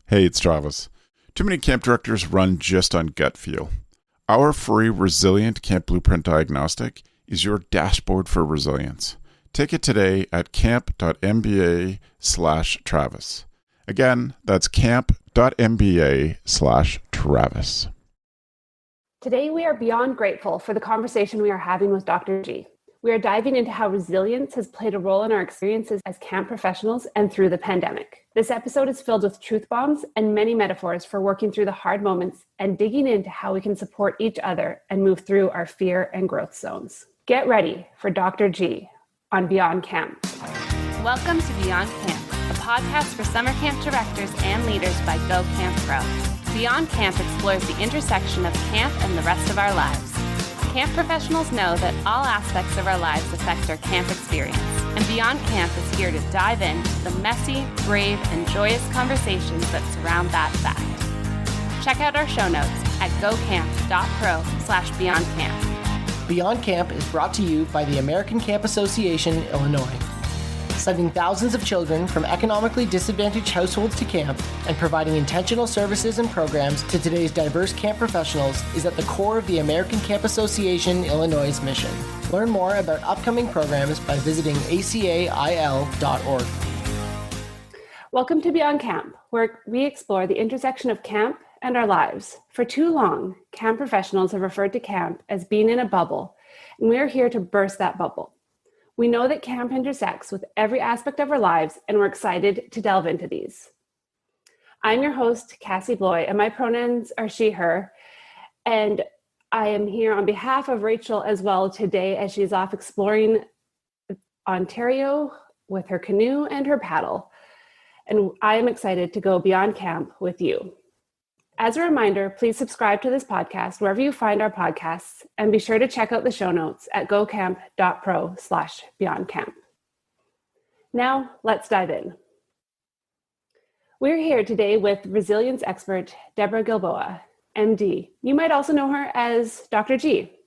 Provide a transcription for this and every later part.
Hey, it's Travis. Too many camp directors run just on gut feel. Our free Resilient Camp Blueprint Diagnostic is your dashboard for resilience. Take it today at camp.mba/Travis. Again, that's camp.mba/Travis. Today, we are beyond grateful for the conversation we are having with Dr. G. We are diving into how resilience has played a role in our experiences as camp professionals and through the pandemic. This episode is filled with truth bombs and many metaphors for working through the hard moments and digging into how we can support each other and move through our fear and growth zones. Get ready for Dr. G on Beyond Camp. Welcome to Beyond Camp, a podcast for summer camp directors and leaders by Go Camp Pro. Beyond Camp explores the intersection of camp and the rest of our lives. Camp professionals know that all aspects of our lives affect our camp experience, and Beyond Camp is here to dive into the messy, brave, and joyous conversations that surround that fact. Check out our show notes at gocamp.pro/beyondcamp. Beyond Camp is brought to you by the American Camp Association, Illinois. Sending thousands of children from economically disadvantaged households to camp and providing intentional services and programs to today's diverse camp professionals is at the core of the American Camp Association, Illinois' mission. Learn more about upcoming programs by visiting acail.org. Welcome to Beyond Camp, where we explore the intersection of camp and our lives. For too long, camp professionals have referred to camp as being in a bubble, and we are here to burst that bubble. We know that camp intersects with every aspect of our lives, and we're excited to delve into these. I'm your host, Cassie Bloy, and my pronouns are she, her, and I am here on behalf of Rachel as well today as she's off exploring Ontario with her canoe and her paddle, and I am excited to go beyond camp with you. As a reminder, please subscribe to this podcast wherever you find our podcasts, and be sure to check out the show notes at gocamp.pro/beyondcamp. Now, let's dive in. We're here today with resilience expert Deborah Gilboa, MD. You might also know her as Dr. G.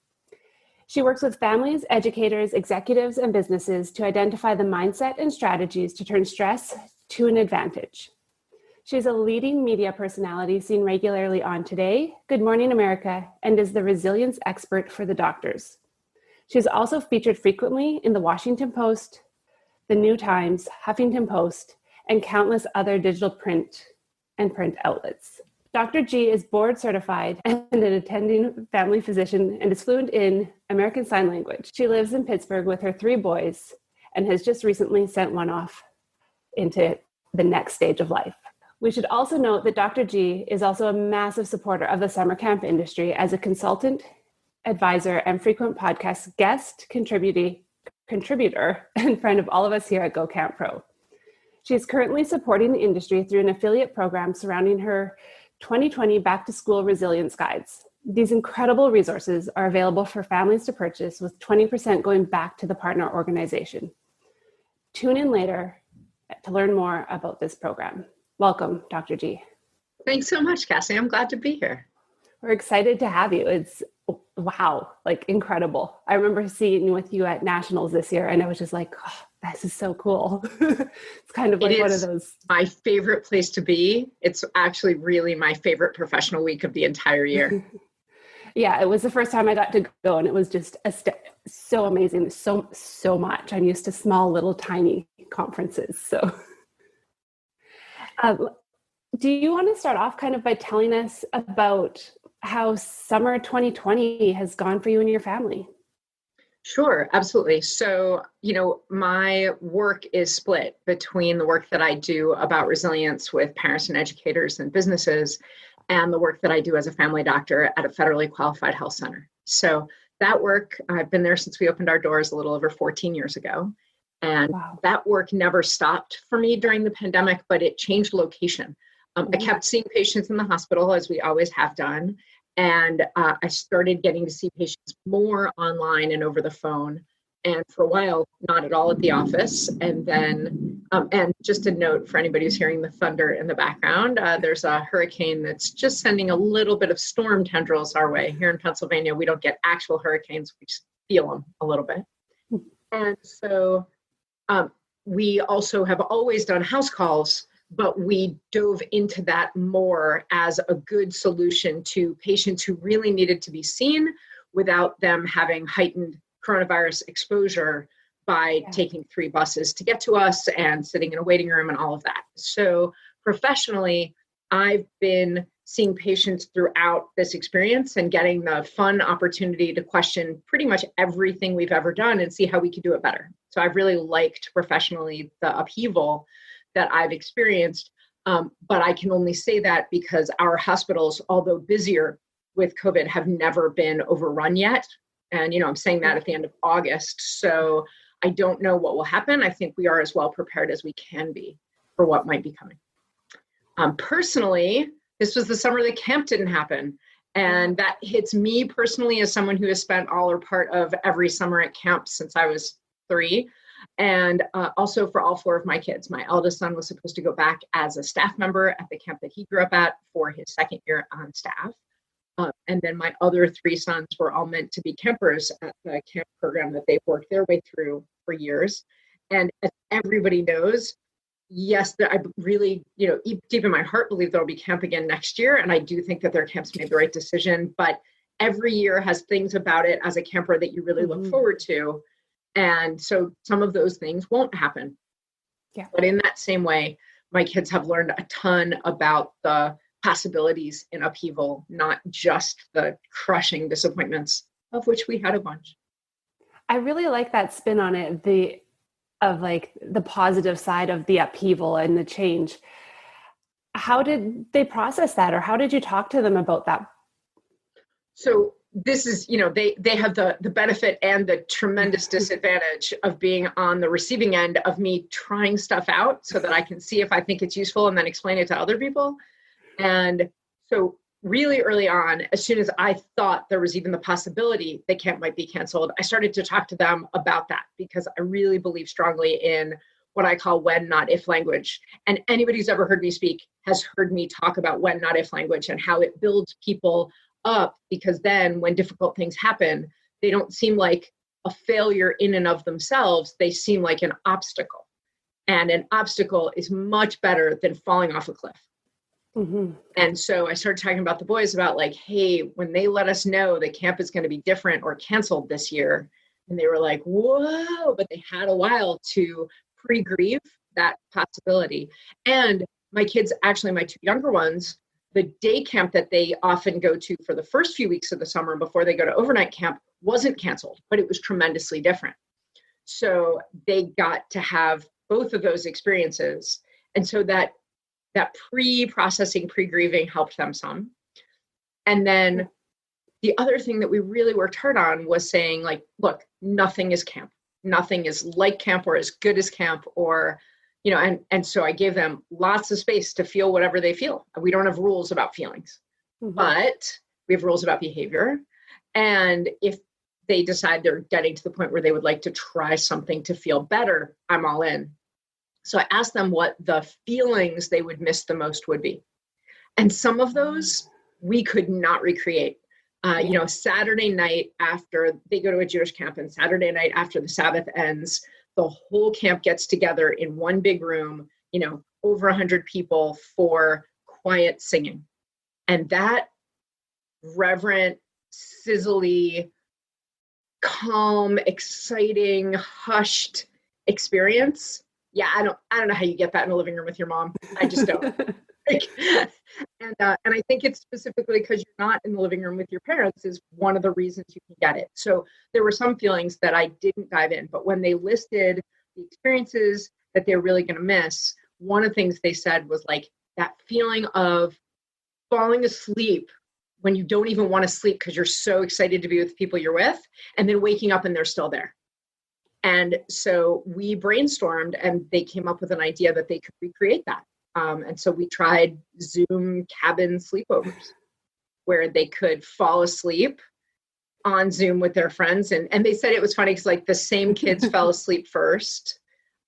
She works with families, educators, executives, and businesses to identify the mindset and strategies to turn stress to an advantage. She's a leading media personality seen regularly on Today, Good Morning America, and is the resilience expert for the doctors. She's also featured frequently in the Washington Post, the New Times, Huffington Post, and countless other digital print outlets. Dr. G is board certified and an attending family physician and is fluent in American Sign Language. She lives in Pittsburgh with her 3 boys and has just recently sent one off into the next stage of life. We should also note that Dr. G is also a massive supporter of the summer camp industry as a consultant, advisor, and frequent podcast guest, contributor, and friend of all of us here at Go Camp Pro. She is currently supporting the industry through an affiliate program surrounding her 2020 Back to School Resilience Guides. These incredible resources are available for families to purchase, with 20% going back to the partner organization. Tune in later to learn more about this program. Welcome, Dr. G. Thanks so much, Cassie. I'm glad to be here. We're excited to have you. It's, wow, like incredible. I remember seeing with you at Nationals this year, and I was just like, oh, this is so cool. It's kind of like one of those. My favorite place to be. It's actually really my favorite professional week of the entire year. Yeah, it was the first time I got to go, and it was just so amazing, so much. I'm used to small, little, tiny conferences, so... do you want to start off kind of by telling us about how summer 2020 has gone for you and your family? Sure, absolutely. So, my work is split between the work that I do about resilience with parents and educators and businesses and the work that I do as a family doctor at a federally qualified health center. So that work, I've been there since we opened our doors a little over 14 years ago. And That work never stopped for me during the pandemic, but it changed location. I kept seeing patients in the hospital, as we always have done. And I started getting to see patients more online and over the phone. And for a while, not at all at the office. And then, and just a note for anybody who's hearing the thunder in the background, there's a hurricane that's just sending a little bit of storm tendrils our way. Here in Pennsylvania, we don't get actual hurricanes, we just feel them a little bit. And so we also have always done house calls but we dove into that more as a good solution to patients who really needed to be seen without them having heightened coronavirus exposure by taking 3 buses to get to us and sitting in a waiting room and all of that. So professionally, I've been seeing patients throughout this experience and getting the fun opportunity to question pretty much everything we've ever done and see how we could do it better. So I've really liked professionally the upheaval that I've experienced. But I can only say that because our hospitals, although busier with COVID, have never been overrun yet. And, I'm saying that at the end of August. So I don't know what will happen. I think we are as well prepared as we can be for what might be coming. Personally, this was the summer that camp didn't happen. And that hits me personally as someone who has spent all or part of every summer at camp since I was 3. And also for all 4 of my kids. My eldest son was supposed to go back as a staff member at the camp that he grew up at for his 2nd year on staff. And then my other 3 sons were all meant to be campers at the camp program that they've worked their way through for years. And as everybody knows, yes, I really, deep in my heart believe there'll be camp again next year. And I do think that their camps made the right decision. But every year has things about it as a camper that you really look forward to. And so some of those things won't happen. Yeah. But in that same way, my kids have learned a ton about the possibilities in upheaval, not just the crushing disappointments, of which we had a bunch. I really like that spin on it, the positive side of the upheaval and the change. How did they process that, or how did you talk to them about that? So this is, they have the benefit and the tremendous disadvantage of being on the receiving end of me trying stuff out so that I can see if I think it's useful and then explain it to other people. And so really early on, as soon as I thought there was even the possibility that camp might be canceled, I started to talk to them about that because I really believe strongly in what I call when, not if language. And anybody who's ever heard me speak has heard me talk about when, not if language and how it builds people up, because then when difficult things happen, they don't seem like a failure in and of themselves. They seem like an obstacle. And an obstacle is much better than falling off a cliff. Mm-hmm. And so I started talking about the boys about hey, when they let us know that camp is going to be different or canceled this year, and they were like, whoa, but they had a while to pre-grieve that possibility. And my kids, actually my 2 younger ones, the day camp that they often go to for the first few weeks of the summer before they go to overnight camp wasn't canceled, but it was tremendously different. So they got to have both of those experiences. And so that pre-processing, pre-grieving helped them some. And then the other thing that we really worked hard on was saying look, nothing is camp. Nothing is like camp or as good as camp or, and so I gave them lots of space to feel whatever they feel. We don't have rules about feelings, but we have rules about behavior. And if they decide they're getting to the point where they would like to try something to feel better, I'm all in. So I asked them what the feelings they would miss the most would be. And some of those we could not recreate. Saturday night after they go to a Jewish camp, and Saturday night after the Sabbath ends, the whole camp gets together in one big room, over 100 people for quiet singing. And that reverent, sizzly, calm, exciting, hushed experience. Yeah, I don't know how you get that in a living room with your mom. I just don't. And I think it's specifically because you're not in the living room with your parents is one of the reasons you can get it. So there were some feelings that I didn't dive in, but when they listed the experiences that they're really going to miss, one of the things they said was that feeling of falling asleep when you don't even want to sleep because you're so excited to be with the people you're with, and then waking up and they're still there. And so we brainstormed and they came up with an idea that they could recreate that. And so we tried Zoom cabin sleepovers where they could fall asleep on Zoom with their friends. And they said it was funny because the same kids fell asleep first,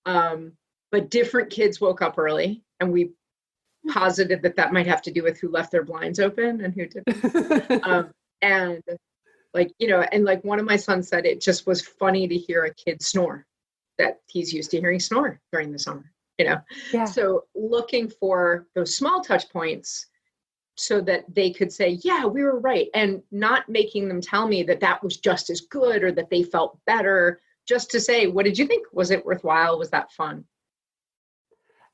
but different kids woke up early. And we posited that might have to do with who left their blinds open and who didn't. And one of my sons said it just was funny to hear a kid snore, that he's used to hearing snore during the summer. Yeah. So looking for those small touch points so that they could say, yeah, we were right. And not making them tell me that that was just as good or that they felt better, just to say, what did you think? Was it worthwhile? Was that fun?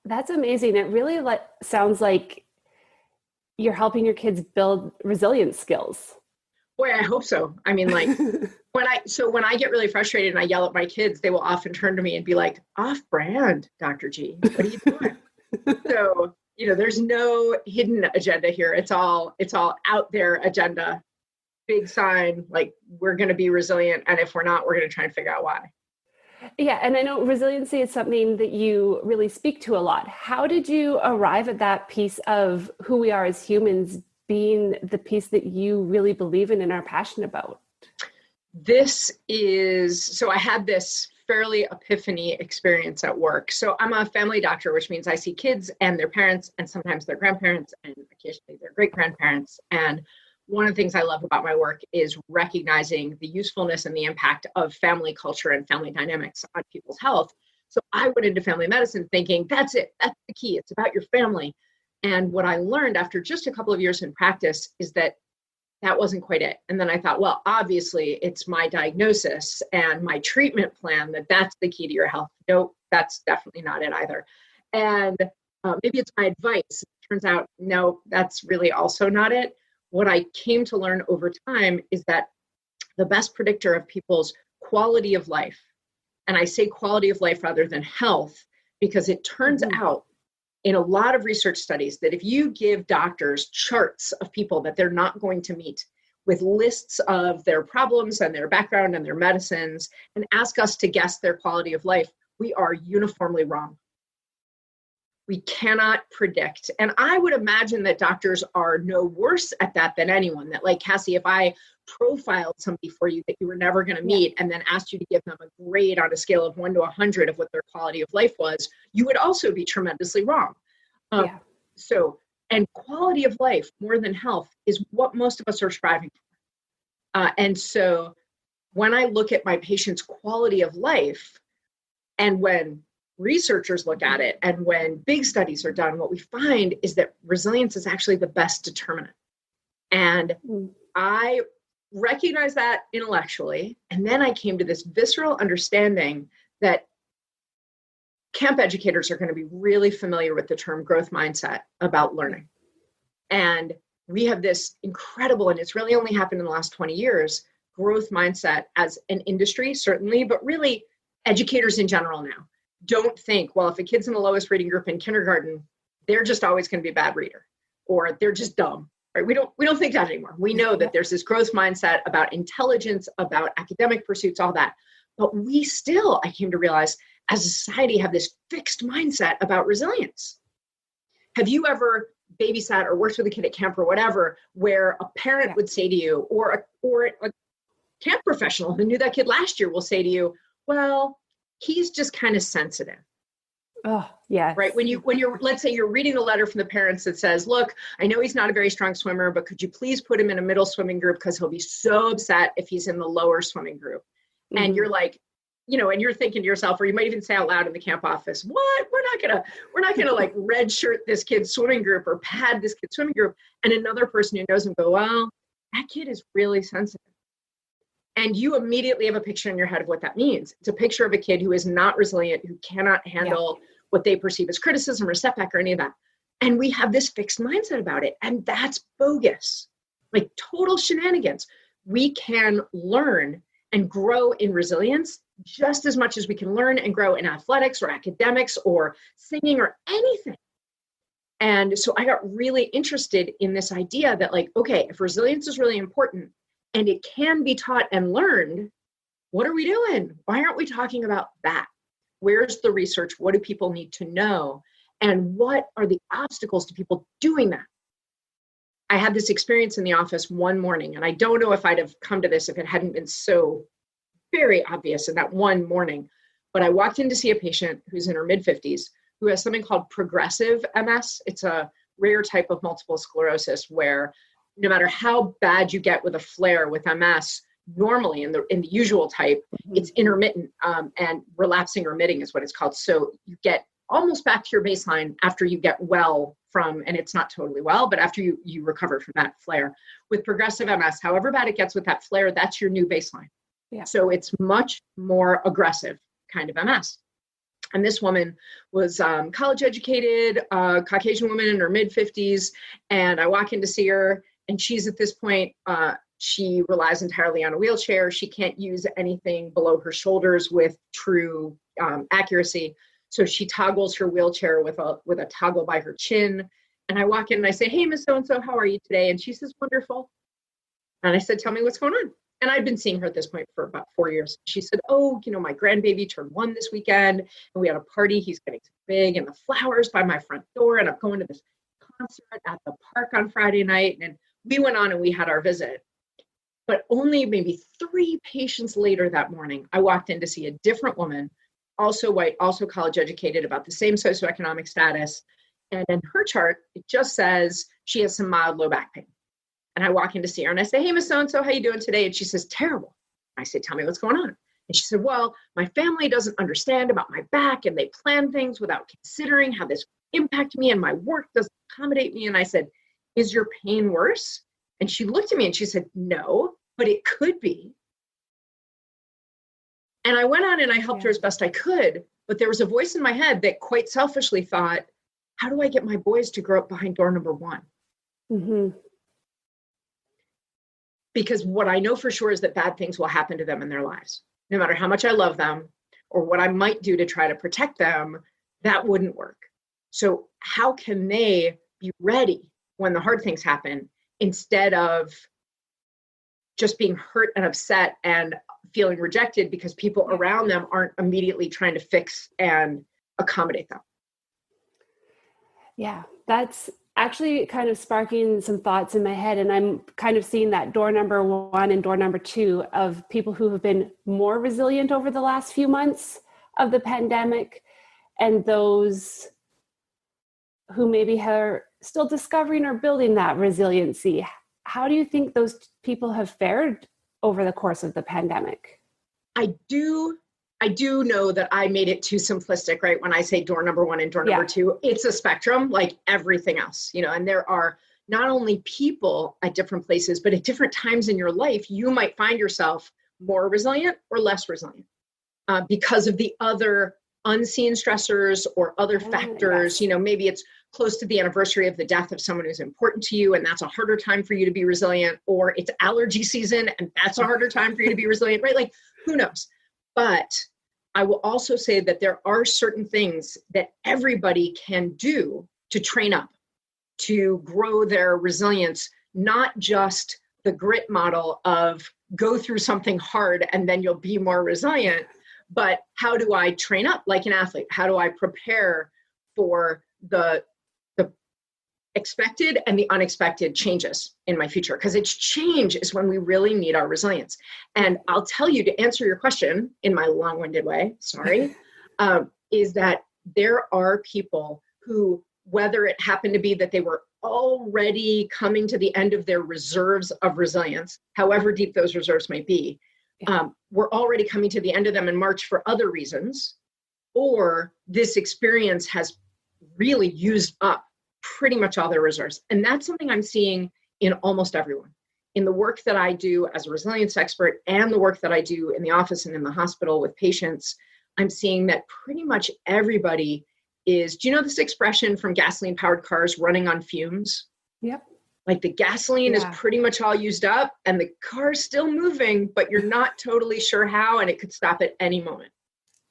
That's amazing. It really sounds like you're helping your kids build resilience skills. Boy, I hope so. I mean, like when I get really frustrated and I yell at my kids, they will often turn to me and be like, off brand, Dr. G, what are you doing? So, there's no hidden agenda here. It's all out there agenda, big sign, like we're going to be resilient. And if we're not, we're going to try and figure out why. Yeah. And I know resiliency is something that you really speak to a lot. How did you arrive at that piece of who we are as humans being the piece that you really believe in and are passionate about? So I had this fairly epiphany experience at work. So I'm a family doctor, which means I see kids and their parents and sometimes their grandparents and occasionally their great grandparents. And one of the things I love about my work is recognizing the usefulness and the impact of family culture and family dynamics on people's health. So I went into family medicine thinking, that's it, that's the key, it's about your family. And what I learned after just a couple of years in practice is that wasn't quite it. And then I thought, well, obviously it's my diagnosis and my treatment plan that's the key to your health. Nope, that's definitely not it either. And maybe it's my advice. It turns out, no, that's really also not it. What I came to learn over time is that the best predictor of people's quality of life, and I say quality of life rather than health, because it turns out in a lot of research studies that if you give doctors charts of people that they're not going to meet with lists of their problems and their background and their medicines and ask us to guess their quality of life, we are uniformly wrong. We cannot predict. And I would imagine that doctors are no worse at that than anyone. That, like, Cassie, if I profiled somebody for you that you were never going to meet and then asked you to give them a grade on a scale of 1 to 100 of what their quality of life was, you would also be tremendously wrong. So, and quality of life more than health is what most of us are striving for. And so when I look at my patient's quality of life, and when researchers look at it, and when big studies are done, what we find is that resilience is actually the best determinant. And I recognize that intellectually. And then I came to this visceral understanding that camp educators are going to be really familiar with the term growth mindset about learning. And we have this incredible, and it's really only happened in the last 20 years, growth mindset as an industry, certainly, but really educators in general now don't think, well, if a kid's in the lowest reading group in kindergarten, they're just always going to be a bad reader, or they're just dumb. Right? We don't think that anymore. We know that there's this growth mindset about intelligence, about academic pursuits, all that. But we still, I came to realize, as a society, have this fixed mindset about resilience. Have you ever babysat or worked with a kid at camp or whatever, where a parent would say to you, or a camp professional who knew that kid last year will say to you, well, he's just kind of sensitive. Oh, yeah. Right. When you're, let's say you're reading a letter from the parents that says, look, I know he's not a very strong swimmer, but could you please put him in a middle swimming group because he'll be so upset if he's in the lower swimming group. Mm-hmm. And you're like, and you're thinking to yourself, or you might even say out loud in the camp office, what? We're not gonna like red shirt this kid's swimming group or pad this kid's swimming group. And another person who knows him go, well, that kid is really sensitive. And you immediately have a picture in your head of what that means. It's a picture of a kid who is not resilient, who cannot handle what they perceive as criticism or setback or any of that. And we have this fixed mindset about it. And that's bogus, like total shenanigans. We can learn and grow in resilience just as much as we can learn and grow in athletics or academics or singing or anything. And so I got really interested in this idea that, like, okay, if resilience is really important and it can be taught and learned, what are we doing? Why aren't we talking about that? Where's the research? What do people need to know? And what are the obstacles to people doing that? I had this experience in the office one morning, and I don't know if I'd have come to this if it hadn't been so very obvious in that one morning. But I walked in to see a patient who's in her mid-50s who has something called progressive MS. It's a rare type of multiple sclerosis where no matter how bad you get with a flare with MS, normally in the usual type, it's intermittent and relapsing remitting is what it's called. So you get almost back to your baseline after you get well from, and it's not totally well, but after you recover from that flare. With progressive MS, however bad it gets with that flare, that's your new baseline. Yeah. So it's much more aggressive kind of MS. And this woman was college educated, Caucasian woman in her mid 50s. And I walk in to see her, and she's at this point, she relies entirely on a wheelchair. She can't use anything below her shoulders with true accuracy. So she toggles her wheelchair with a toggle by her chin. And I walk in and I say, "Hey, Miss So-and-so, how are you today?" And she says, "Wonderful." And I said, "Tell me what's going on." And I'd been seeing her at this point for about 4 years. She said, "Oh, my grandbaby turned 1 this weekend, and we had a party. He's getting so big, and the flowers by my front door, and I'm going to this concert at the park on Friday night." And we went on and we had our visit. But only maybe 3 patients later that morning, I walked in to see a different woman, also white, also college educated, about the same socioeconomic status. And in her chart, it just says she has some mild low back pain. And I walk in to see her and I say, "Hey, Miss So-and-so, how you doing today?" And she says, "Terrible." I say, "Tell me what's going on." And she said, "Well, my family doesn't understand about my back, and they plan things without considering how this impacts me, and my work doesn't accommodate me." And I said, "Is your pain worse?" And she looked at me and she said, "No, but it could be." And I went on and I helped her as best I could. But there was a voice in my head that quite selfishly thought, how do I get my boys to grow up behind door number 1? Mm-hmm. Because what I know for sure is that bad things will happen to them in their lives. No matter how much I love them or what I might do to try to protect them, that wouldn't work. So how can they be ready when the hard things happen instead of just being hurt and upset and feeling rejected because people around them aren't immediately trying to fix and accommodate them? Yeah, that's actually kind of sparking some thoughts in my head. And I'm kind of seeing that door number 1 and door number 2 of people who have been more resilient over the last few months of the pandemic, and those who maybe are still discovering or building that resiliency. How do you think those people have fared over the course of the pandemic? I do know that I made it too simplistic, right? When I say door number 1 and door number 2, it's a spectrum like everything else, and there are not only people at different places, but at different times in your life, you might find yourself more resilient or less resilient because of the other unseen stressors or other factors. Maybe it's close to the anniversary of the death of someone who's important to you, and that's a harder time for you to be resilient, or it's allergy season and that's a harder time for you to be resilient, right? Like, who knows? But I will also say that there are certain things that everybody can do to train up, to grow their resilience, not just the grit model of go through something hard and then you'll be more resilient, but how do I train up like an athlete? How do I prepare for the expected and the unexpected changes in my future? Because it's change is when we really need our resilience. And I'll tell you, to answer your question in my long-winded way, sorry, is that there are people who, whether it happened to be that they were already coming to the end of their reserves of resilience, however deep those reserves may be, were already coming to the end of them in March for other reasons, or this experience has really used up pretty much all their reserves. And that's something I'm seeing in almost everyone. In the work that I do as a resilience expert and the work that I do in the office and in the hospital with patients, I'm seeing that pretty much everybody is, do you know this expression from gasoline-powered cars, running on fumes? Yep. Like the gasoline is pretty much all used up and the car's still moving, but you're not totally sure how, and it could stop at any moment.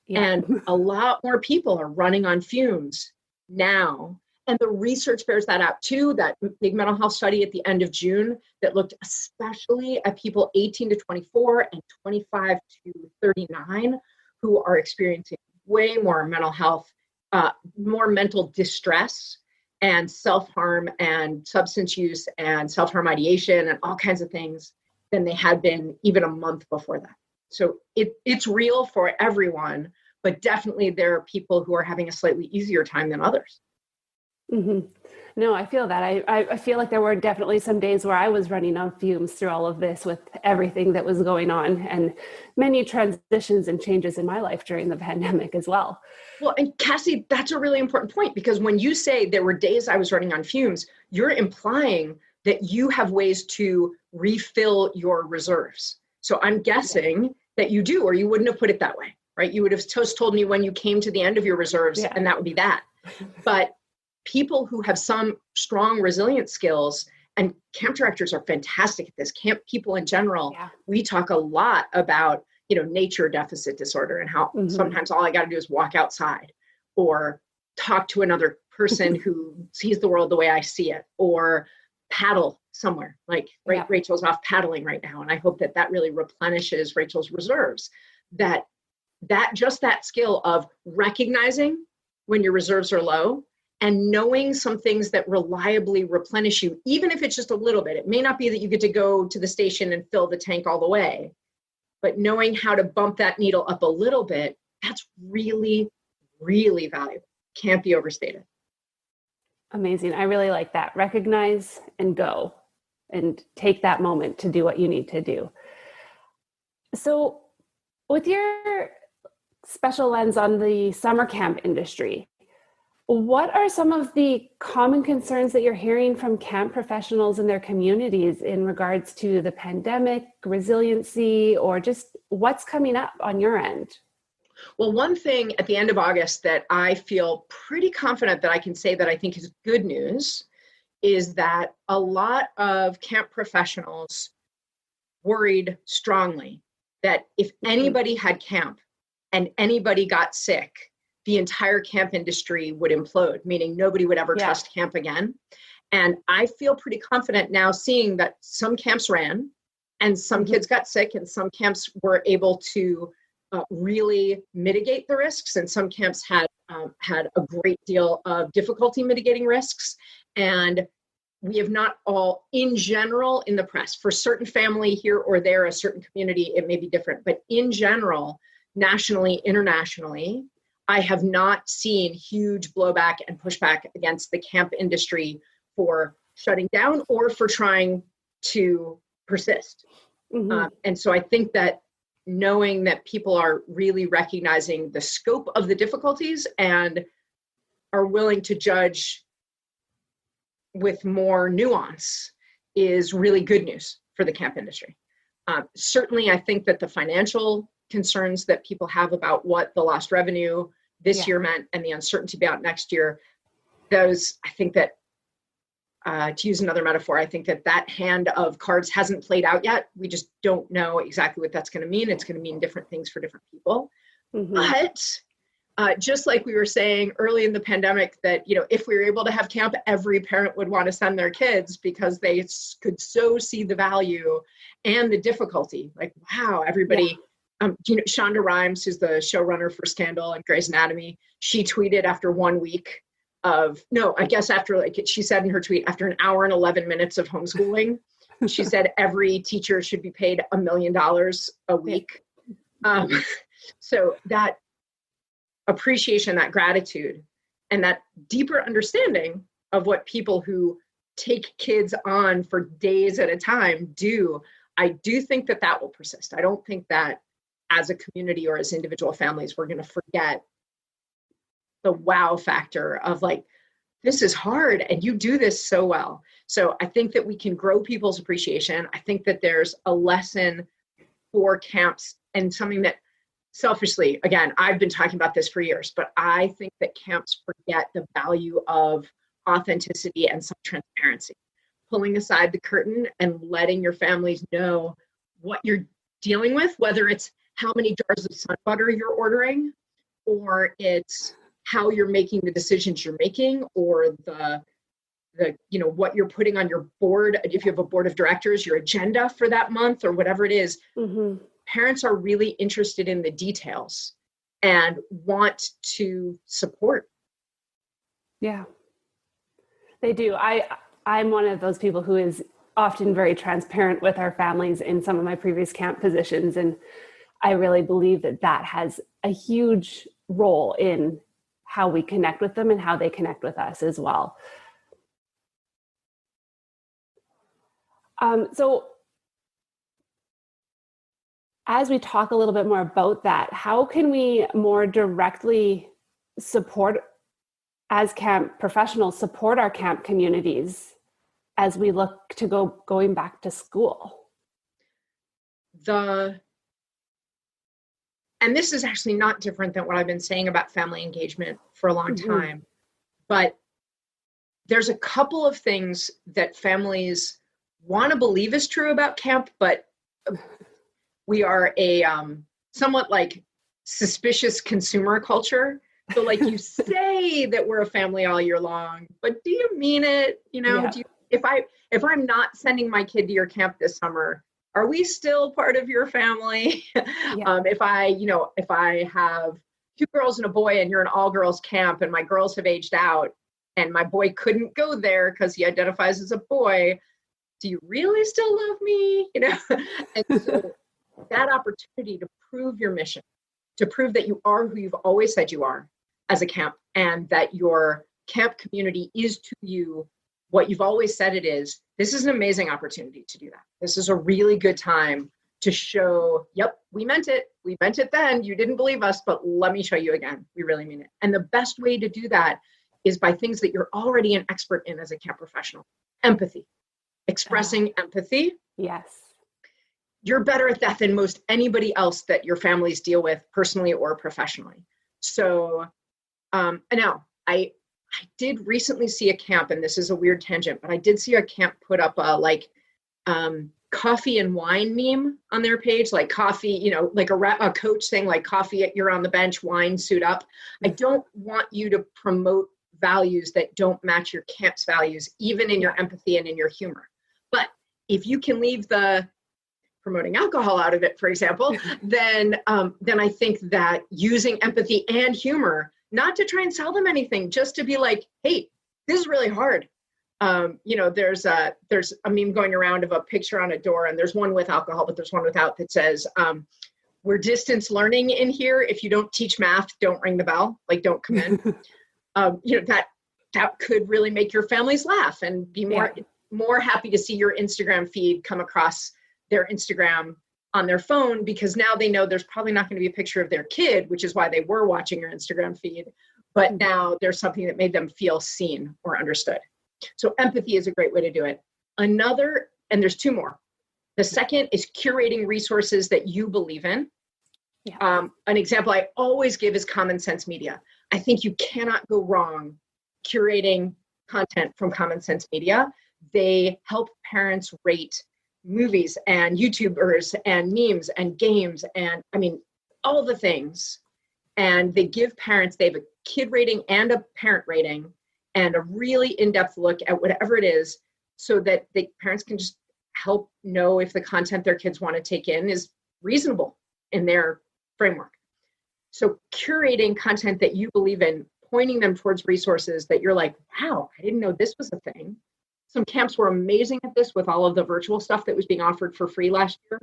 Yeah. And a lot more people are running on fumes now. And the research bears that out too, that big mental health study at the end of June that looked especially at people 18 to 24 and 25 to 39 who are experiencing way more mental health, more mental distress and self-harm and substance use and self-harm ideation and all kinds of things than they had been even a month before that. So it's real for everyone, but definitely there are people who are having a slightly easier time than others. Mm-hmm. No, I feel that. I feel like there were definitely some days where I was running on fumes through all of this with everything that was going on, and many transitions and changes in my life during the pandemic as well. Well, and Cassie, that's a really important point, because when you say there were days I was running on fumes, you're implying that you have ways to refill your reserves. So I'm guessing that you do, or you wouldn't have put it that way, right? You would have just told me when you came to the end of your reserves, and that would be that. But people who have some strong resilience skills, and camp directors are fantastic at this, camp people in general, we talk a lot about, nature deficit disorder, and how sometimes all I got to do is walk outside or talk to another person who sees the world the way I see it, or paddle somewhere. Like Rachel's off paddling right now. And I hope that really replenishes Rachel's reserves, that skill of recognizing when your reserves are low and knowing some things that reliably replenish you, even if it's just a little bit. It may not be that you get to go to the station and fill the tank all the way, but knowing how to bump that needle up a little bit, that's really, really valuable. Can't be overstated. Amazing. I really like that. Recognize and go, and take that moment to do what you need to do. So with your special lens on the summer camp industry, what are some of the common concerns that you're hearing from camp professionals in their communities in regards to the pandemic, resiliency, or just what's coming up on your end? Well, one thing at the end of August that I feel pretty confident that I can say that I think is good news is that a lot of camp professionals worried strongly that if anybody had camp and anybody got sick, the entire camp industry would implode, meaning nobody would ever trust camp again. And I feel pretty confident now, seeing that some camps ran and some kids got sick, and some camps were able to really mitigate the risks, and some camps had a great deal of difficulty mitigating risks. And we have not all, in general, in the press, for certain family here or there, a certain community, it may be different, but in general, nationally, internationally, I have not seen huge blowback and pushback against the camp industry for shutting down or for trying to persist. And so I think that knowing that people are really recognizing the scope of the difficulties and are willing to judge with more nuance is really good news for the camp industry. Certainly, I think that the financial concerns that people have about what the lost revenue this year meant and the uncertainty about next year, those, I think that, to use another metaphor, I think that hand of cards hasn't played out yet. We just don't know exactly what that's going to mean. It's going to mean different things for different people. But just like we were saying early in the pandemic, that, if we were able to have camp, every parent would want to send their kids because they could so see the value and the difficulty. Like, wow, everybody, Shonda Rhimes, who's the showrunner for Scandal and Grey's Anatomy, she tweeted after 1 week she said in her tweet, after an hour and 11 minutes of homeschooling, she said every teacher should be paid $1 million a week. So that appreciation, that gratitude, and that deeper understanding of what people who take kids on for days at a time do, I do think that will persist. I don't think that as a community or as individual families, we're going to forget the wow factor of like, this is hard and you do this so well. So I think that we can grow people's appreciation. I think that there's a lesson for camps, and something that selfishly, again, I've been talking about this for years, but I think that camps forget the value of authenticity and some transparency. Pulling aside the curtain and letting your families know what you're dealing with, whether it's how many jars of sun butter you're ordering, or it's how you're making the decisions you're making, or the what you're putting on your board, if you have a board of directors, your agenda for that month or whatever it is. Parents are really interested in the details and want to support. Yeah, they do. I'm one of those people who is often very transparent with our families in some of my previous camp positions. And I really believe that has a huge role in how we connect with them and how they connect with us as well. So as we talk a little bit more about that, how can we more directly support, as camp professionals, support our camp communities as we look to going back to school? And this is actually not different than what I've been saying about family engagement for a long time, but there's a couple of things that families want to believe is true about camp, but we are a somewhat like suspicious consumer culture. So like you say that we're a family all year long, but do you mean it? You know, if I'm not sending my kid to your camp this summer, are we still part of your family? If I have 2 girls and a boy and you're an all girls camp and my girls have aged out and my boy couldn't go there because he identifies as a boy, do you really still love me? You know, and so that opportunity to prove your mission, to prove that you are who you've always said you are as a camp, and that your camp community is to you what you've always said it is. This is an amazing opportunity to do that. This is a really good time to show, yep, we meant it. We meant it then. You didn't believe us, but let me show you again. We really mean it. And the best way to do that is by things that you're already an expert in as a camp professional. Empathy. Expressing empathy. Yes. You're better at that than most anybody else that your families deal with personally or professionally. So now I did recently see a camp, and this is a weird tangent, but I did see a camp put up a coffee and wine meme on their page, like coffee, you know, like a coach saying like coffee, you're on the bench, wine, suit up. I don't want you to promote values that don't match your camp's values, even in your empathy and in your humor. But if you can leave the promoting alcohol out of it, for example, then I think that using empathy and humor, not to try and sell them anything, just to be like, hey, this is really hard. There's a meme going around of a picture on a door, and there's one with alcohol, but there's one without, that says, we're distance learning in here. If you don't teach math, don't ring the bell, like don't come in. That could really make your families laugh and be more happy to see your Instagram feed come across their Instagram on their phone, because now they know there's probably not going to be a picture of their kid, which is why they were watching your Instagram feed. But now there's something that made them feel seen or understood. So empathy is a great way to do it. Another, and there's 2 more. The second is curating resources that you believe in. Yeah. An example I always give is Common Sense Media. I think you cannot go wrong curating content from Common Sense Media. They help parents rate movies and YouTubers and memes and games and all the things. And they give parents, they have a kid rating and a parent rating and a really in-depth look at whatever it is, so that the parents can just help know if the content their kids want to take in is reasonable in their framework. So curating content that you believe in, pointing them towards resources that you're like, wow, I didn't know this was a thing. Some camps were amazing at this with all of the virtual stuff that was being offered for free last year.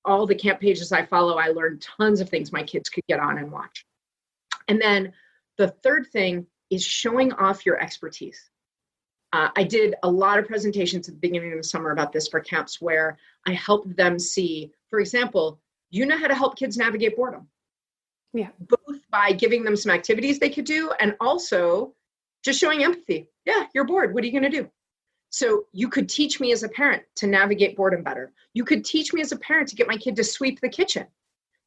All the camp pages I follow, I learned tons of things my kids could get on and watch. And then the third thing is showing off your expertise. I did a lot of presentations at the beginning of the summer about this for camps, where I helped them see, for example, you know how to help kids navigate boredom. Yeah. Both by giving them some activities they could do and also just showing empathy. Yeah, you're bored. What are you going to do? So you could teach me as a parent to navigate boredom better. You could teach me as a parent to get my kid to sweep the kitchen.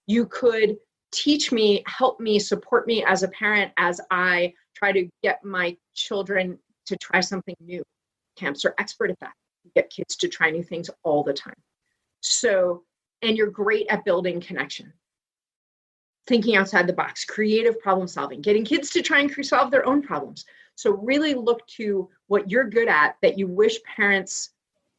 You could teach me, help me, support me as a parent as I try to get my children to try something new. Camps are expert at that. You get kids to try new things all the time. So, and you're great at building connection. Thinking outside the box, creative problem solving, getting kids to try and solve their own problems. So really look to what you're good at that you wish parents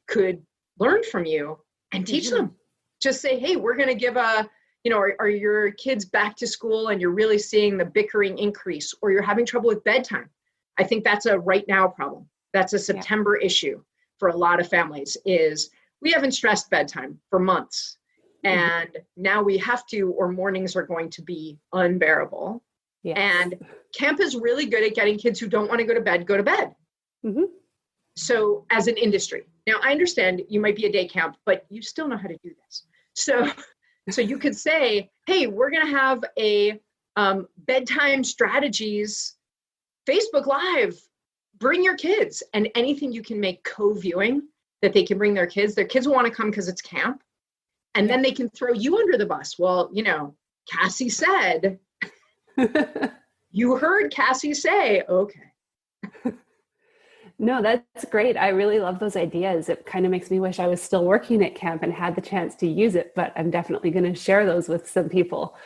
could learn from you and teach them. Just say, hey, we're going to give are your kids back to school and you're really seeing the bickering increase, or you're having trouble with bedtime? I think that's a right now problem. That's a September issue for a lot of families, is we haven't stressed bedtime for months. And now we have to, or mornings are going to be unbearable. Yes. And camp is really good at getting kids who don't want to go to bed. So as an industry, Now, I understand you might be a day camp, but you still know how to do this. So you could say, hey, we're going to have a bedtime strategies Facebook Live. Bring your kids, and anything you can make co-viewing that they can bring their kids. Their kids will want to come because it's camp. And then they can throw you under the bus. Well, Cassie said, you heard Cassie say, okay. No, that's great. I really love those ideas. It kind of makes me wish I was still working at camp and had the chance to use it, but I'm definitely going to share those with some people.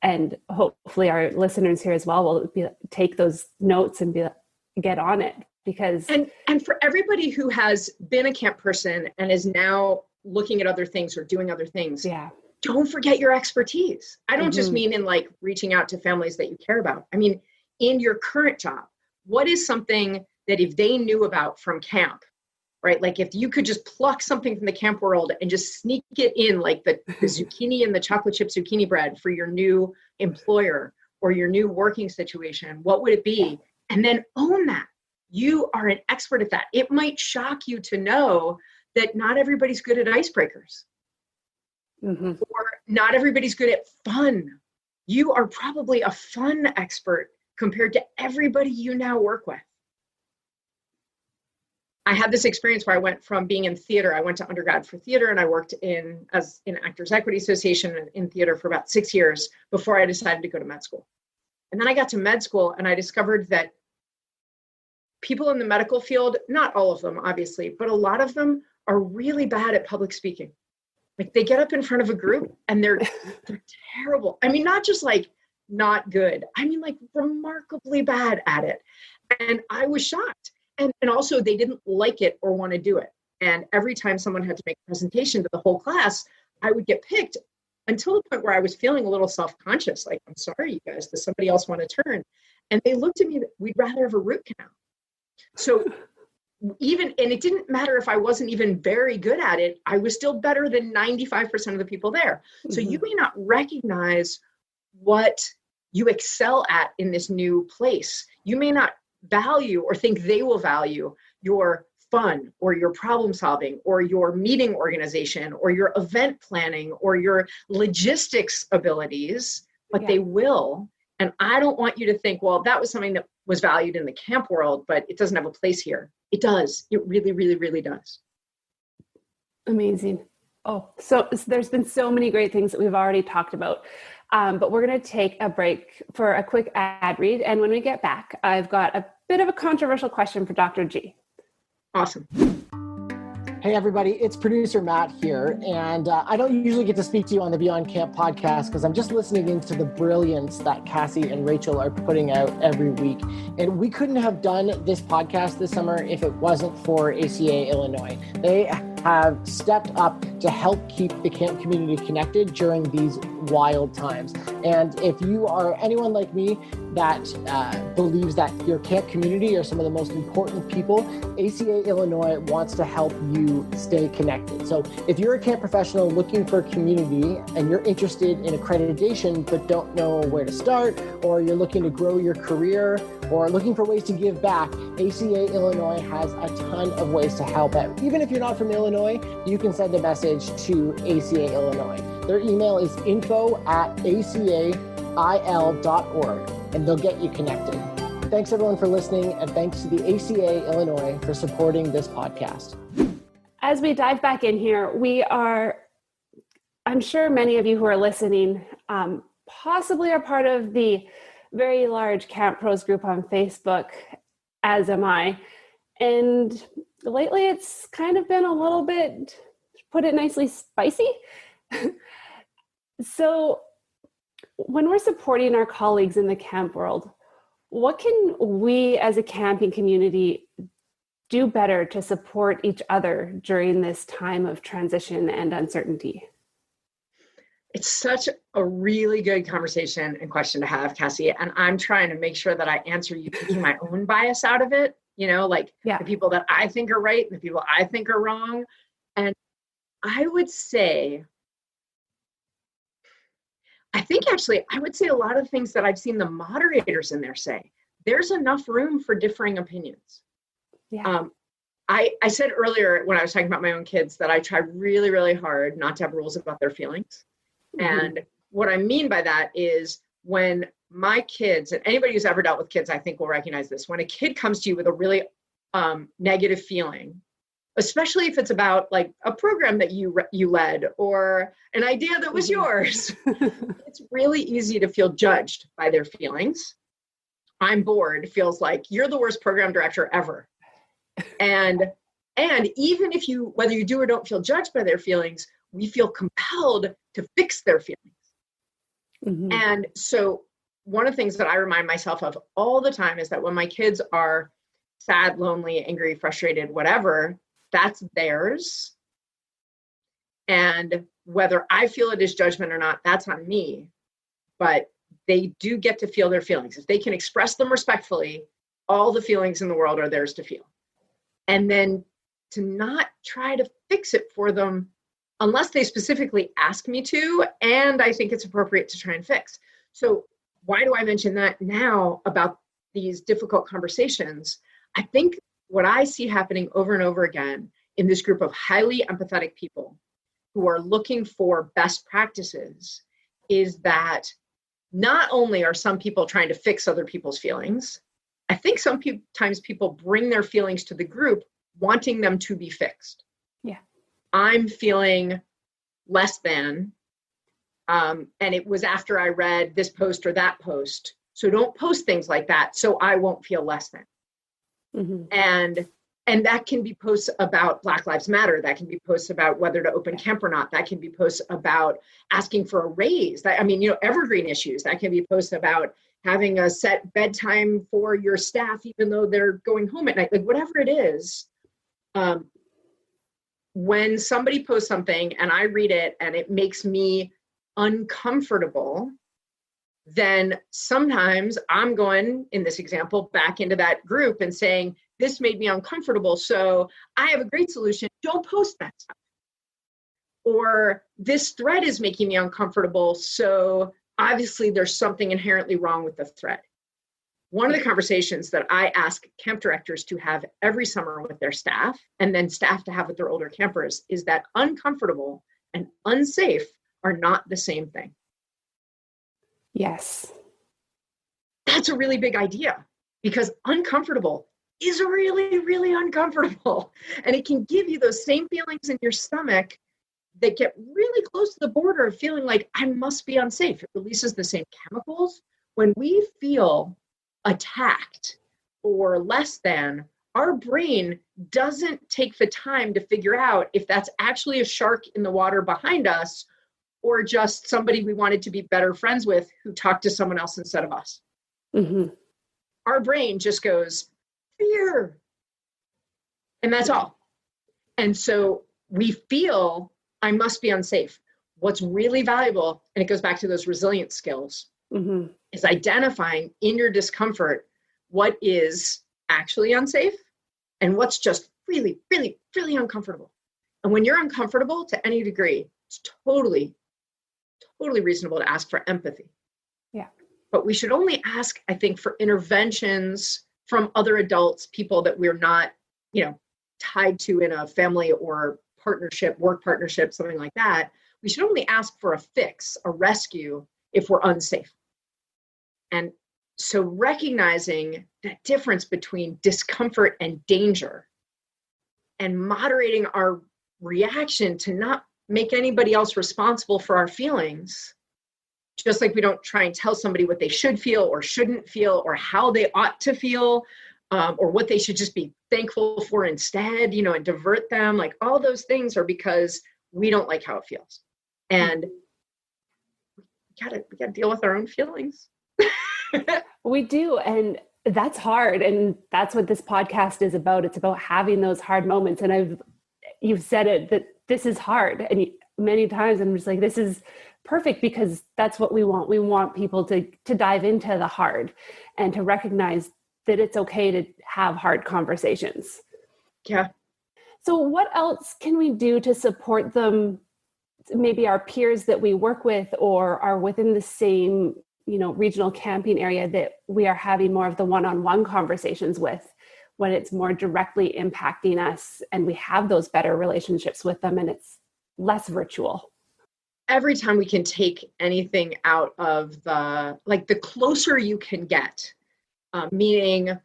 And hopefully our listeners here as well will take those notes and get on it, because and for everybody who has been a camp person and is now looking at other things or doing other things, don't forget your expertise. I don't just mean in like reaching out to families that you care about. I mean, in your current job, what is something that if they knew about from camp, right? Like if you could just pluck something from the camp world and just sneak it in, like the zucchini and the chocolate chip zucchini bread for your new employer or your new working situation, what would it be? And then own that. You are an expert at that. It might shock you to know that not everybody's good at icebreakers. Or not everybody's good at fun. You are probably a fun expert compared to everybody you now work with. I had this experience where I went from being in theater. I went to undergrad for theater, and I worked in Actors Equity Association in theater for about 6 years before I decided to go to med school. And then I got to med school and I discovered that people in the medical field, not all of them, obviously, but a lot of them are really bad at public speaking. Like they get up in front of a group and they're terrible. I mean, not just like not good. I mean, like remarkably bad at it. And I was shocked. And also they didn't like it or want to do it. And every time someone had to make a presentation to the whole class, I would get picked until the point where I was feeling a little self-conscious. Like, I'm sorry, you guys, does somebody else want to turn? And they looked at me, we'd rather have a root canal. So and it didn't matter if I wasn't even very good at it, I was still better than 95% of the people there. So you may not recognize what you excel at in this new place. You may not value or think they will value your fun or your problem solving or your meeting organization or your event planning or your logistics abilities, but they will. And I don't want you to think, well, that was something that was valued in the camp world, but it doesn't have a place here. It does. It really, really, really does. Amazing. Oh, so there's been so many great things that we've already talked about, but we're going to take a break for a quick ad read. And when we get back, I've got a bit of a controversial question for Dr. G. Awesome. Hey everybody, it's producer Matt here, and I don't usually get to speak to you on the Beyond Camp podcast because I'm just listening into the brilliance that Cassie and Rachel are putting out every week. And we couldn't have done this podcast this summer if it wasn't for ACA Illinois. They have stepped up to help keep the camp community connected during these wild times. And if you are anyone like me that believes that your camp community are some of the most important people, ACA Illinois wants to help you stay connected. So if you're a camp professional looking for community and you're interested in accreditation but don't know where to start, or you're looking to grow your career or looking for ways to give back, ACA Illinois has a ton of ways to help out. Even if you're not from Illinois, you can send a message to ACA Illinois. Their email is info@acail.org, and they'll get you connected. Thanks everyone for listening, and thanks to the ACA Illinois for supporting this podcast. As we dive back in here, I'm sure many of you who are listening possibly are part of the very large Camp Pros group on Facebook, as am I. And lately it's kind of been a little bit, to put it nicely, spicy. So when we're supporting our colleagues in the camp world, what can we as a camping community do better to support each other during this time of transition and uncertainty? It's such a really good conversation and question to have, Cassie. And I'm trying to make sure that I answer you taking my own bias out of it, the people that I think are right and the people I think are wrong. And I would say a lot of things that I've seen the moderators in there say, there's enough room for differing opinions. I said earlier when I was talking about my own kids that I try really, really hard not to have rules about their feelings. Mm-hmm. And what I mean by that is when my kids, and anybody who's ever dealt with kids, I think will recognize this. When a kid comes to you with a really negative feeling, especially if it's about like a program that you led or an idea that was yours, it's really easy to feel judged by their feelings. I'm bored feels like you're the worst program director ever. And even if whether you do or don't feel judged by their feelings, we feel compelled to fix their feelings. Mm-hmm. And so one of the things that I remind myself of all the time is that when my kids are sad, lonely, angry, frustrated, whatever, that's theirs. And whether I feel it is judgment or not, that's on me. But they do get to feel their feelings. If they can express them respectfully, all the feelings in the world are theirs to feel. And then to not try to fix it for them unless they specifically ask me to, and I think it's appropriate to try and fix. So why do I mention that now about these difficult conversations? I think what I see happening over and over again in this group of highly empathetic people who are looking for best practices is that not only are some people trying to fix other people's feelings, I think sometimes people bring their feelings to the group wanting them to be fixed. Yeah. I'm feeling less than, and it was after I read this post or that post. So don't post things like that so I won't feel less than. Mm-hmm. And that can be posts about Black Lives Matter. That can be posts about whether to open camp or not. That can be posts about asking for a raise. Evergreen issues. That can be posts about having a set bedtime for your staff, even though they're going home at night, like whatever it is. When somebody posts something and I read it and it makes me uncomfortable, then sometimes I'm going, in this example, back into that group and saying, this made me uncomfortable, so I have a great solution. Don't post that stuff. Or this thread is making me uncomfortable, so obviously there's something inherently wrong with the thread. One of the conversations that I ask camp directors to have every summer with their staff, and then staff to have with their older campers, is that uncomfortable and unsafe are not the same thing. Yes. That's a really big idea, because uncomfortable is really, really uncomfortable. And it can give you those same feelings in your stomach that get really close to the border of feeling like I must be unsafe. It releases the same chemicals. When we feel attacked or less than, our brain doesn't take the time to figure out if that's actually a shark in the water behind us or just somebody we wanted to be better friends with who talked to someone else instead of us. Mm-hmm. Our brain just goes, fear. And that's all. And so we feel I must be unsafe. What's really valuable, and it goes back to those resilience skills, mm-hmm. is identifying in your discomfort what is actually unsafe and what's just really, really, really uncomfortable. And when you're uncomfortable to any degree, it's totally reasonable to ask for empathy. Yeah. But we should only ask, I think, for interventions from other adults, people that we're not, tied to in a family or partnership, work partnership, something like that. We should only ask for a fix, a rescue, if we're unsafe. And so recognizing that difference between discomfort and danger and moderating our reaction to not make anybody else responsible for our feelings, just like we don't try and tell somebody what they should feel or shouldn't feel or how they ought to feel, or what they should just be thankful for instead, and divert them. Like all those things are because we don't like how it feels. And we gotta deal with our own feelings. We do. And that's hard. And that's what this podcast is about. It's about having those hard moments. And you've said it, that this is hard. And many times I'm just like, this is perfect because that's what we want. We want people to dive into the hard and to recognize that it's okay to have hard conversations. Yeah. So what else can we do to support them? Maybe our peers that we work with or are within the same, regional camping area that we are having more of the one-on-one conversations with. when it's more directly impacting us and we have those better relationships with them and it's less virtual. Every time we can take anything out of the closer you can get, meaning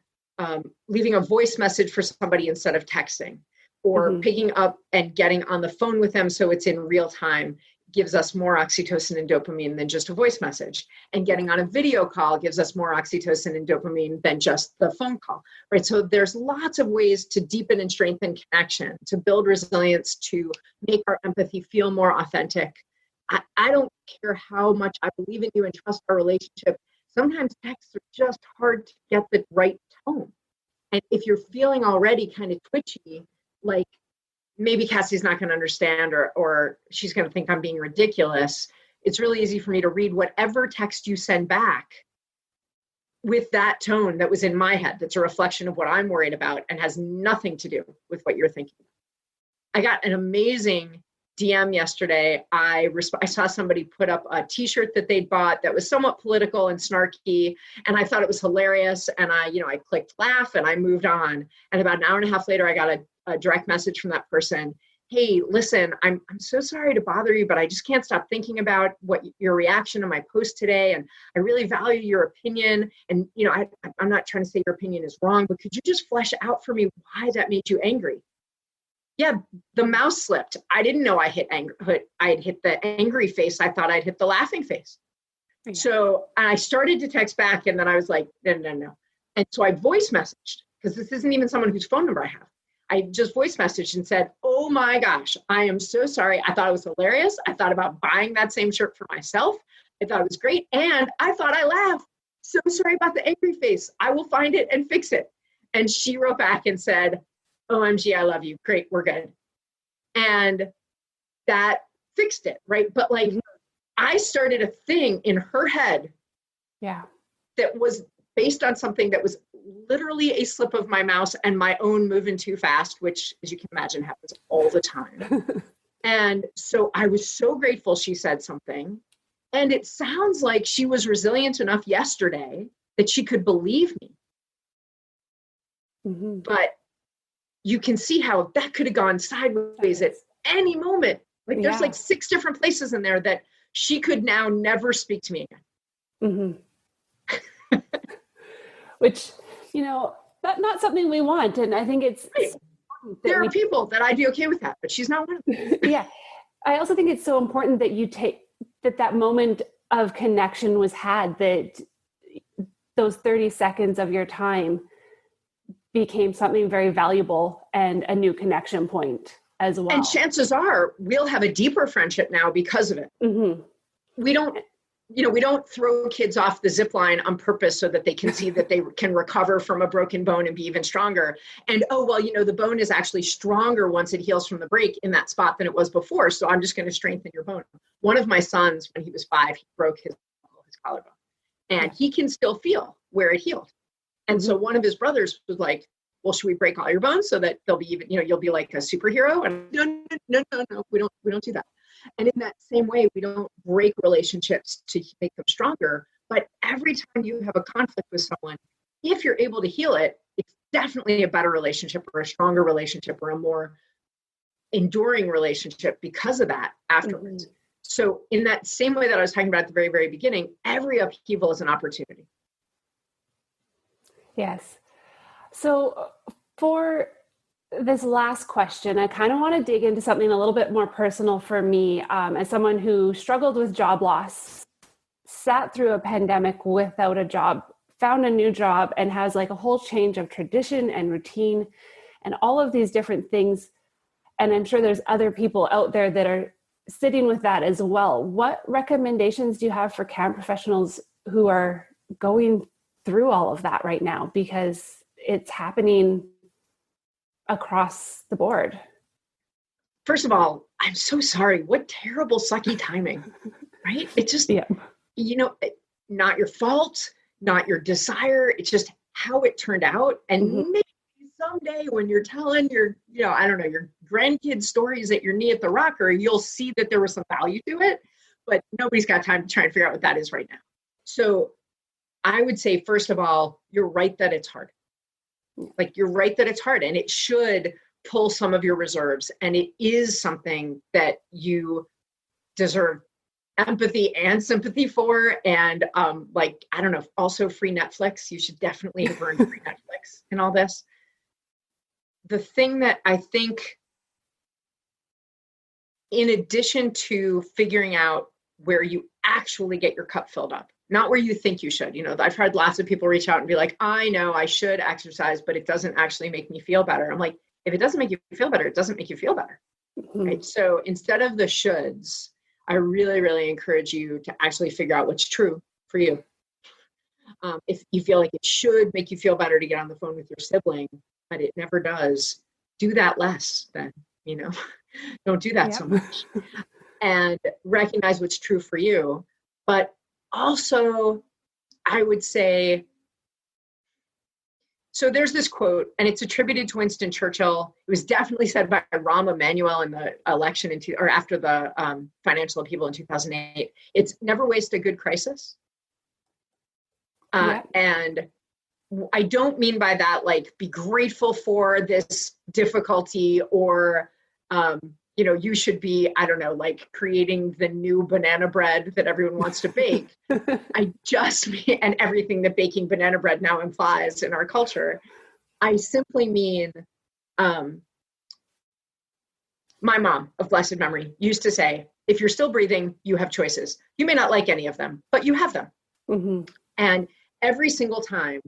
leaving a voice message for somebody instead of texting, or picking up and getting on the phone with them so it's in real time, gives us more oxytocin and dopamine than just a voice message. And getting on a video call gives us more oxytocin and dopamine than just the phone call, right? So there's lots of ways to deepen and strengthen connection, to build resilience, to make our empathy feel more authentic. I don't care how much I believe in you and trust our relationship. Sometimes texts are just hard to get the right tone. And if you're feeling already kind of twitchy, like maybe Cassie's not going to understand or she's going to think I'm being ridiculous, it's really easy for me to read whatever text you send back with that tone that was in my head, that's a reflection of what I'm worried about and has nothing to do with what you're thinking. I got an amazing DM yesterday. I saw somebody put up a t-shirt that they'd bought that was somewhat political and snarky, and I thought it was hilarious. And I clicked laugh and I moved on. And about an hour and a half later, I got a direct message from that person. Hey, listen, I'm so sorry to bother you, but I just can't stop thinking about what your reaction to my post today. And I really value your opinion. And, I'm not trying to say your opinion is wrong, but could you just flesh out for me why that made you angry? Yeah, the mouse slipped. I didn't know I hit the angry face. I thought I'd hit the laughing face. Yeah. So I started to text back, and then I was like, no. And so I voice messaged, because this isn't even someone whose phone number I have. I just voice messaged and said, oh my gosh, I am so sorry. I thought it was hilarious. I thought about buying that same shirt for myself. I thought it was great. And I thought I laughed. So sorry about the angry face. I will find it and fix it. And she wrote back and said, OMG, I love you. Great, we're good. And that fixed it, right? But I started a thing in her head that was based on something that was literally a slip of my mouse and my own moving too fast, which, as you can imagine, happens all the time. And so I was so grateful she said something. And it sounds like she was resilient enough yesterday that she could believe me. Mm-hmm. But you can see how that could have gone sideways at any moment. There's 6 different places in there that she could now never speak to me again. Mm-hmm. Which, that's not something we want. And I think it's... Right. There are people that I'd be okay with that, but she's not one of them. Yeah. I also think it's so important that you take that moment of connection was had, that those 30 seconds of your time became something very valuable and a new connection point as well. And chances are we'll have a deeper friendship now because of it. Mm-hmm. We don't throw kids off the zip line on purpose so that they can see that they can recover from a broken bone and be even stronger. And, the bone is actually stronger once it heals from the break in that spot than it was before. So I'm just going to strengthen your bone. One of my sons, when he was 5, he broke his collarbone, and he can still feel where it healed. And so one of his brothers was like, well, should we break all your bones so that they'll be even, you'll be like a superhero? And no, we don't do that. And in that same way, we don't break relationships to make them stronger. But every time you have a conflict with someone, if you're able to heal it, it's definitely a better relationship or a stronger relationship or a more enduring relationship because of that afterwards. Mm-hmm. So in that same way that I was talking about at the very, very beginning, every upheaval is an opportunity. Yes. So for this last question, I kind of want to dig into something a little bit more personal for me, as someone who struggled with job loss, sat through a pandemic without a job, found a new job, and has a whole change of tradition and routine and all of these different things. And I'm sure there's other people out there that are sitting with that as well. What recommendations do you have for camp professionals who are going through all of that right now? Because it's happening across the board. First of all, I'm so sorry. What terrible, sucky timing, right? It's just, not your fault, not your desire. It's just how it turned out. And maybe someday when you're telling your, your grandkids stories at your knee at the rocker, you'll see that there was some value to it, but nobody's got time to try and figure out what that is right now. So I would say, first of all, you're right that it's hard. Like, you're right that it's hard, and it should pull some of your reserves. And it is something that you deserve empathy and sympathy for. And like, I don't know, also free Netflix. You should definitely have earned free Netflix in all this. The thing that I think, in addition to figuring out where you actually get your cup filled up, not where you think you should. You know, I've heard lots of people reach out and be like, I know I should exercise, but it doesn't actually make me feel better. I'm like, if it doesn't make you feel better, it doesn't make you feel better. Right? So instead of the shoulds, I really, really encourage you to actually figure out what's true for you. If you feel like it should make you feel better to get on the phone with your sibling, but it never does, do that less then, you know, don't do that so much. And recognize what's true for you. But also, I would say, so there's this quote, and it's attributed to Winston Churchill. It was definitely said by Rahm Emanuel in the election or after the financial upheaval in 2008. It's never waste a good crisis. And I don't mean by that, like, be grateful for this difficulty or, you know, you should be, I don't know, like creating the new banana bread that everyone wants to bake. I just mean, and everything that baking banana bread now implies in our culture. I simply mean, my mom of blessed memory used to say, if you're still breathing, you have choices. You may not like any of them, but you have them. Mm-hmm. And every single time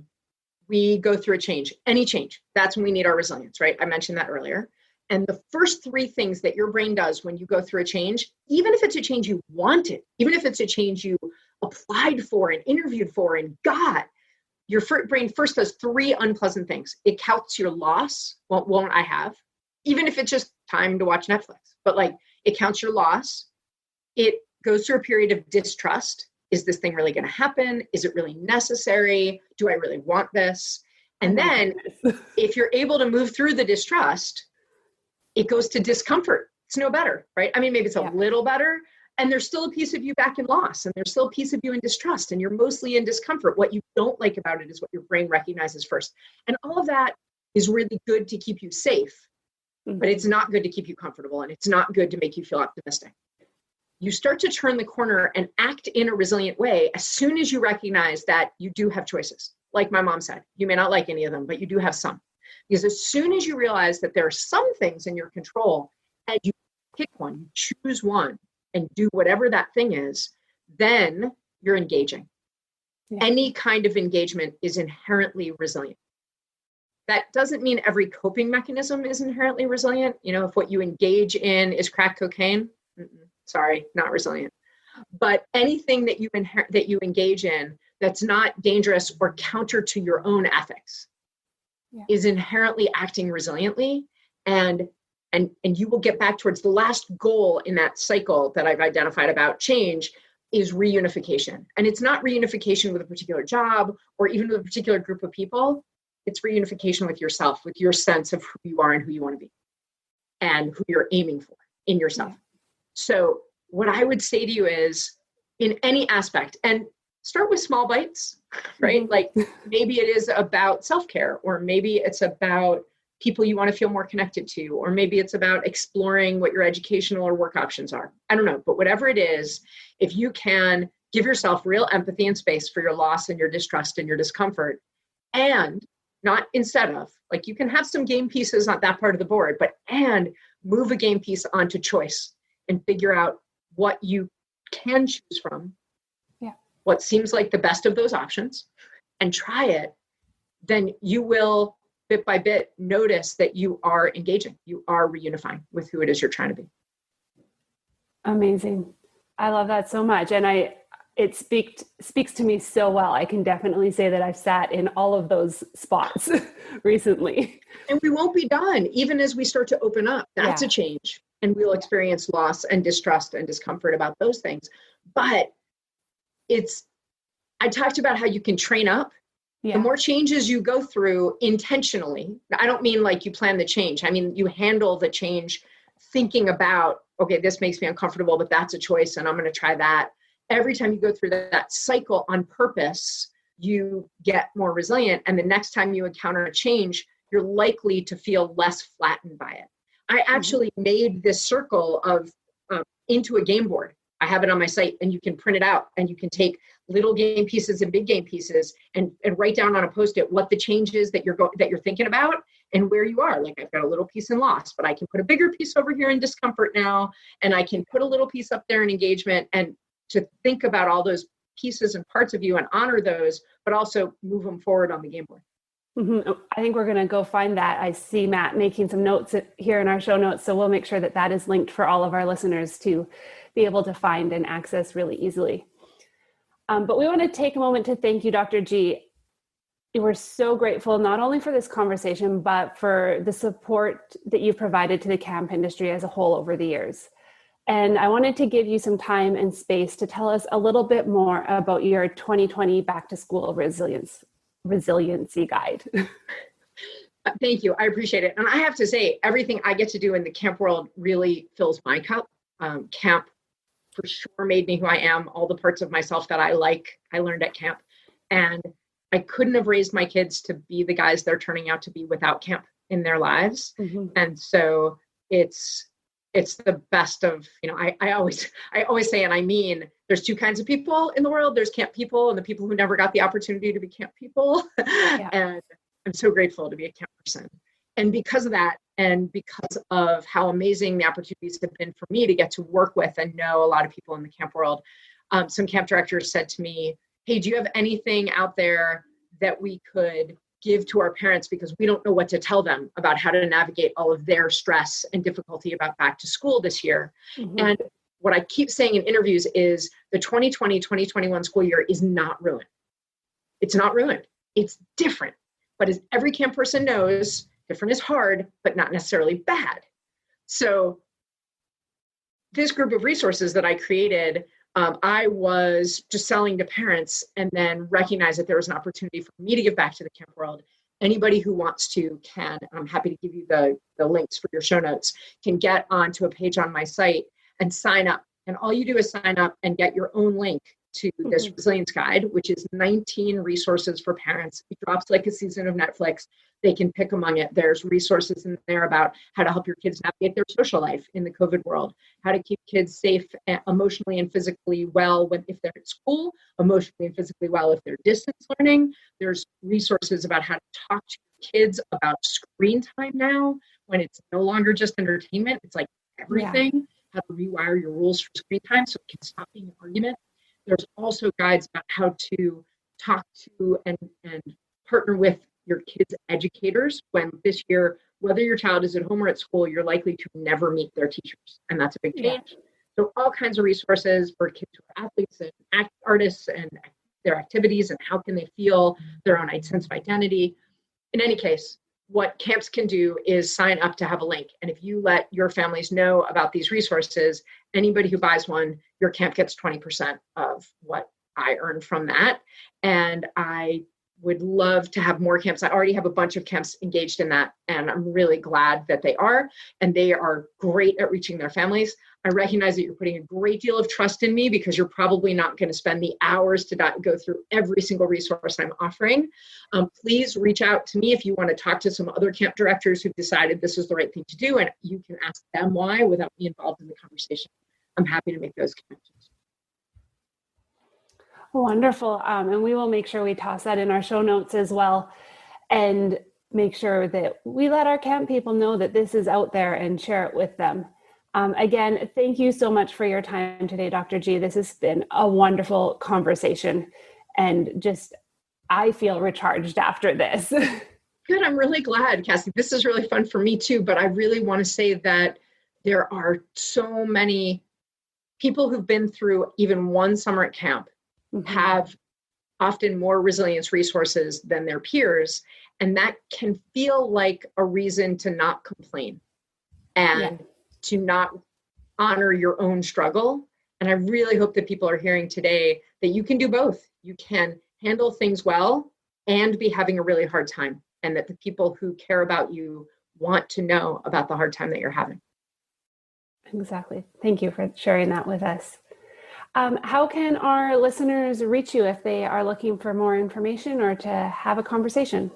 we go through a change, any change, that's when we need our resilience, right? I mentioned that earlier. And the first three things that your brain does when you go through a change, even if it's a change you wanted, even if it's a change you applied for and interviewed for and got, your brain first does three unpleasant things. It counts your loss. What won't I have? Even if it's just time to watch Netflix, but like, it counts your loss. It goes through a period of distrust. Is this thing really going to happen? Is it really necessary? Do I really want this? And then if you're able to move through the distrust, it goes to discomfort. It's no better, right? I mean, maybe it's a little better, and there's still a piece of you back in loss, and there's still a piece of you in distrust, and you're mostly in discomfort. What you don't like about it is what your brain recognizes first. And all of that is really good to keep you safe, but it's not good to keep you comfortable, and it's not good to make you feel optimistic. You start to turn the corner and act in a resilient way as soon as you recognize that you do have choices. Like my mom said, you may not like any of them, but you do have some. Because as soon as you realize that there are some things in your control and you pick one, you choose one and do whatever that thing is, then you're engaging. Yeah. Any kind of engagement is inherently resilient. That doesn't mean every coping mechanism is inherently resilient. You know, if what you engage in is crack cocaine, sorry, not resilient. But anything that you engage in that's not dangerous or counter to your own ethics is inherently acting resiliently, and you will get back towards the last goal in that cycle that I've identified about change is reunification. And it's not reunification with a particular job or even with a particular group of people. It's reunification with yourself, with your sense of who you are and who you want to be and who you're aiming for in yourself. Yeah. So what I would say to you is, in any aspect, and start with small bites, right? Like maybe it is about self-care, or maybe it's about people you want to feel more connected to, or maybe it's about exploring what your educational or work options are. I don't know, but whatever it is, if you can give yourself real empathy and space for your loss and your distrust and your discomfort, and not instead of, like, you can have some game pieces on that part of the board, and move a game piece onto choice and figure out what you can choose from, what seems like the best of those options, and try it, then you will bit by bit notice that you are engaging, you are reunifying with who it is you're trying to be. Amazing. I love that so much. And it speaks to me so well. I can definitely say that I've sat in all of those spots recently. And we won't be done. Even as we start to open up, that's a change. And we'll experience loss and distrust and discomfort about those things. But I talked about how you can train up. The more changes you go through intentionally, I don't mean like you plan the change. I mean, you handle the change thinking about, okay, this makes me uncomfortable, but that's a choice and I'm going to try that. Every time you go through that cycle on purpose, you get more resilient. And the next time you encounter a change, you're likely to feel less flattened by it. I actually made this circle of into a game board. I have it on my site, and you can print it out, and you can take little game pieces and big game pieces and write down on a Post-it what the change is that you're thinking about and where you are. Like, I've got a little piece in loss, but I can put a bigger piece over here in discomfort now, and I can put a little piece up there in engagement, and to think about all those pieces and parts of you and honor those, but also move them forward on the game board. I think we're going to go find that. I see Matt making some notes here in our show notes, so we'll make sure that that is linked for all of our listeners to be able to find and access really easily. But we want to take a moment to thank you, Dr. G. We're so grateful not only for this conversation, but for the support that you've provided to the camp industry as a whole over the years. And I wanted to give you some time and space to tell us a little bit more about your 2020 Back to School Resiliency Guide. Thank you. I appreciate it. And I have to say, everything I get to do in the camp world really fills my cup. Camp for sure made me who I am. All the parts of myself that I like, I learned at camp. And I couldn't have raised my kids to be the guys they're turning out to be without camp in their lives. And so it's the best of, I always say, and I mean, there's two kinds of people in the world. There's camp people and the people who never got the opportunity to be camp people. Yeah. And I'm so grateful to be a camp person. And because of that, and because of how amazing the opportunities have been for me to get to work with and know a lot of people in the camp world, some camp directors said to me, hey, do you have anything out there that we could give to our parents, because we don't know what to tell them about how to navigate all of their stress and difficulty about back to school this year. And what I keep saying in interviews is the 2020-2021 school year is not ruined. It's not ruined. It's different. But as every camp person knows, different is hard, but not necessarily bad. So this group of resources that I created, I was just selling to parents, and then recognized that there was an opportunity for me to give back to the camp world. Anybody who wants to can, I'm happy to give you the links for your show notes, can get onto a page on my site and sign up. And all you do is sign up and get your own link to this resilience guide, which is 19 resources for parents. It drops like a season of Netflix. They can pick among it. There's resources in there about how to help your kids navigate their social life in the COVID world, how to keep kids safe emotionally and physically well if they're at school, emotionally and physically well if they're distance learning. There's resources about how to talk to kids about screen time now, when it's no longer just entertainment. It's like everything. Yeah. How to rewire your rules for screen time so it can stop being an argument. There's also guides about how to talk to and partner with your kids' educators when this year, whether your child is at home or at school, you're likely to never meet their teachers. And that's a big change. Yeah. So all kinds of resources for kids who are athletes and artists and their activities and how can they feel their own sense of identity. In any case, what camps can do is sign up to have a link. And if you let your families know about these resources, anybody who buys one, your camp gets 20% of what I earn from that. And I would love to have more camps. I already have a bunch of camps engaged in that, and I'm really glad that they are. And they are great at reaching their families. I recognize that you're putting a great deal of trust in me because you're probably not going to spend the hours to go through every single resource I'm offering. Please reach out to me if you want to talk to some other camp directors who've decided this is the right thing to do, and you can ask them why without me involved in the conversation. I'm happy to make those connections. Wonderful. And we will make sure we toss that in our show notes as well, and make sure that we let our camp people know that this is out there and share it with them. Again, thank you so much for your time today, Dr. G. This has been a wonderful conversation, and just, I feel recharged after this. Good. I'm really glad, Cassie. This is really fun for me too, but I really want to say that there are so many people who've been through even one summer at camp have often more resilience resources than their peers. And that can feel like a reason to not complain and to not honor your own struggle. And I really hope that people are hearing today that you can do both. You can handle things well and be having a really hard time, and that the people who care about you want to know about the hard time that you're having. Exactly. Thank you for sharing that with us. How can our listeners reach you if they are looking for more information or to have a conversation?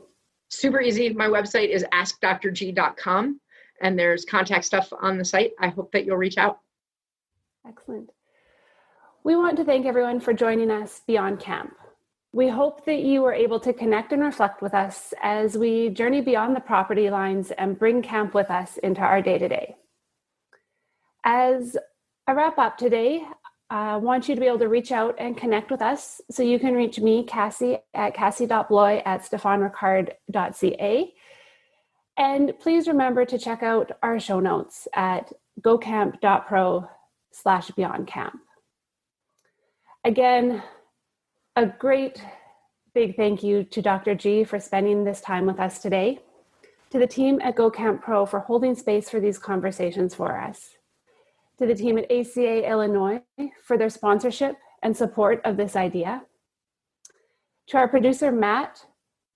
Super easy. My website is askdrg.com, and there's contact stuff on the site. I hope that you'll reach out. Excellent. We want to thank everyone for joining us beyond camp. We hope that you were able to connect and reflect with us as we journey beyond the property lines and bring camp with us into our day-to-day. As a wrap up today, I want you to be able to reach out and connect with us. So you can reach me, Cassie, at cassie.bloy@stephanricard.ca. And please remember to check out our show notes at gocamp.pro/beyondcamp. Again, a great big thank you to Dr. G for spending this time with us today, to the team at GoCamp Pro for holding space for these conversations for us, to the team at ACA Illinois for their sponsorship and support of this idea, to our producer Matt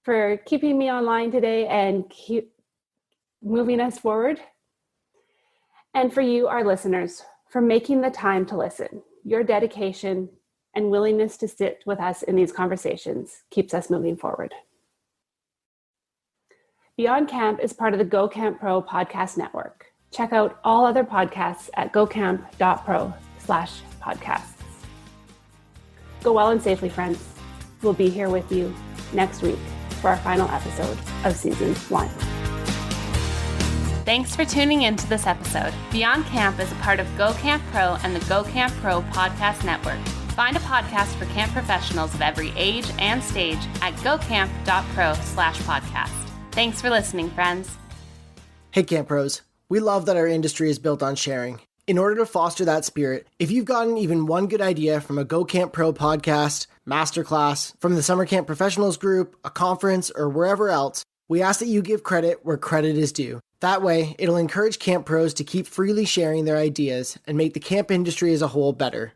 for keeping me online today and keep moving us forward, and for you, our listeners, for making the time to listen. Your dedication and willingness to sit with us in these conversations keeps us moving forward. Beyond Camp is part of the GoCamp Pro podcast network. Check out all other podcasts at gocamp.pro/podcasts. Go well and safely, friends. We'll be here with you next week for our final episode of Season 1. Thanks for tuning in to this episode. Beyond Camp is a part of GoCamp Pro and the GoCamp Pro podcast network. Find a podcast for camp professionals of every age and stage at gocamp.pro/podcast. Thanks for listening, friends. Hey, Camp Pros. We love that our industry is built on sharing. In order to foster that spirit, if you've gotten even one good idea from a GoCamp Pro podcast, masterclass, from the Summer Camp Professionals group, a conference, or wherever else, we ask that you give credit where credit is due. That way, it'll encourage camp pros to keep freely sharing their ideas and make the camp industry as a whole better.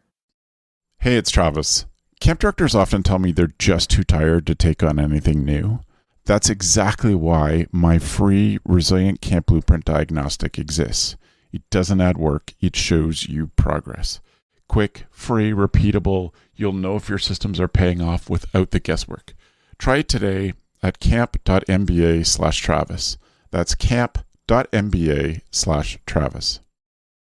Hey, it's Travis. Camp directors often tell me they're just too tired to take on anything new. That's exactly why my free Resilient Camp Blueprint Diagnostic exists. It doesn't add work, it shows you progress. Quick, free, repeatable, you'll know if your systems are paying off without the guesswork. Try it today at camp.mba/Travis. That's camp.mba/Travis.